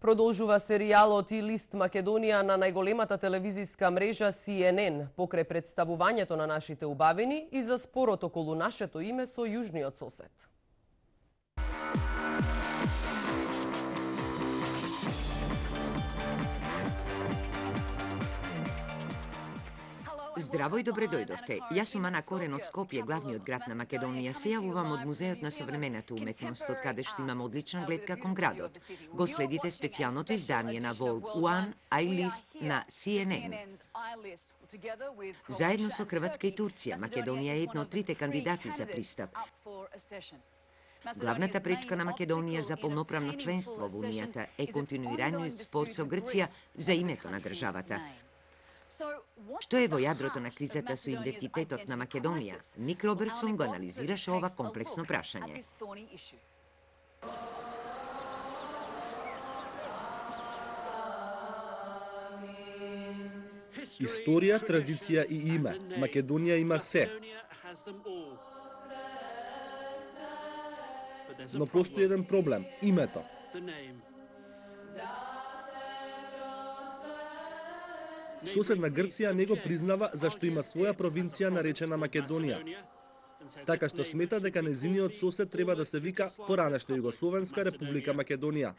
Продолжува серијалот И лист Македонија на најголемата телевизиска мрежа CNN покрај представувањето на нашите убавини и за спорот околу нашето име со јужниот сосед. Здраво и добре дојдовте. Јас сум Ана Корен од Скопје, главниот град на Македонија. Се јавувам од Музеот на современата уметност, од каде што имам одлична гледка кон градот. Го следите специјалното издание на Vogue One, I List на CNN. Заедно со Хрватска и Турција, Македонија е една од трите кандидати за пристап. Главната пречка на Македонија за полноправно членство во Унијата е континуираниот спор со Грција за името на државата. Што е во јадрото на кризата со идентитетот на Македонија? Ник Робертсон го анализираше ова комплексно прашање. Историја, традиција и име. Македонија има се. Но постои еден проблем – името. Соседна Грција не го признава зашто има своја провинција наречена Македонија. Така што смета дека незиниот сосед треба да се вика поранешна Југословенска република Македонија.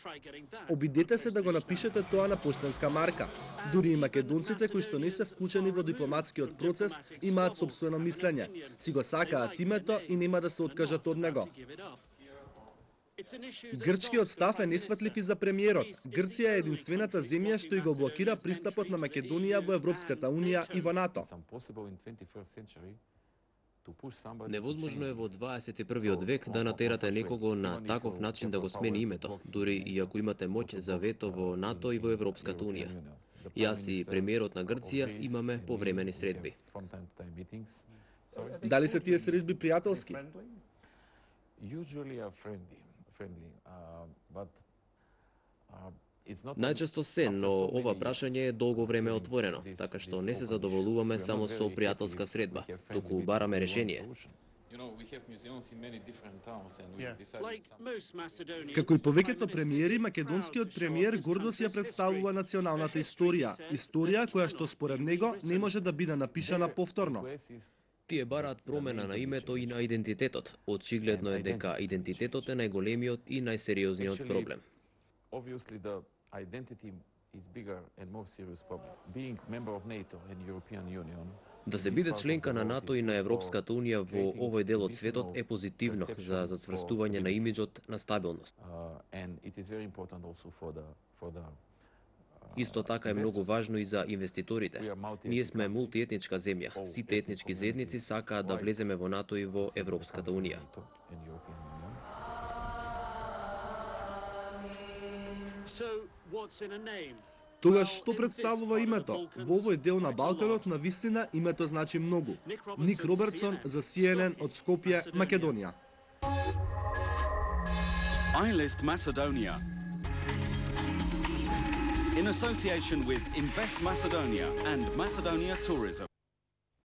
Обидете се да го напишете тоа на поштенска марка. Дури и македонците кои што не се вклучени во дипломатскиот процес имаат сопствено мислење. Си го сакаат името и нема да се откажат од него. Грчкиот став е несватлив и за премиерот. Грција е единствената земја што и го блокира пристапот на Македонија во Европската Унија и во НАТО. Невозможно е во 21 век да натерате некого на таков начин да го смени името, дури и ако имате моќ за вето во НАТО и во Европската Унија. Јас и премиерот на Грција имаме повремени средби. Дали се тие средби пријателски? Најчесто се, но ова прашање е долго време отворено, така што не се задоволуваме само со пријателска средба, туку бараме решение. Како и повеќето премиери, македонскиот премиер гордо си ја представува националната историја. Историја која што според него не може да биде напишана повторно. Тие бараат промена на името и на идентитетот. Очигледно е дека идентитетот е најголемиот и најсериозниот проблем. Да се биде членка на НАТО и на Европската Унија во овој дел од светот е позитивно за зацврстување на имиџот на стабилност. Исто така е многу важно и за инвеститорите. Ние сме мултиетничка земја. Сите етнички заедници сакаат да влеземе во НАТО и во Европската Унија. Тогаш што представува името? Во овој дел на Балканот на вистина името значи многу. Ник Робертсон за CNN од Скопје, Македонија. I List Macedonia. In association with Invest Macedonia and Macedonia Tourism.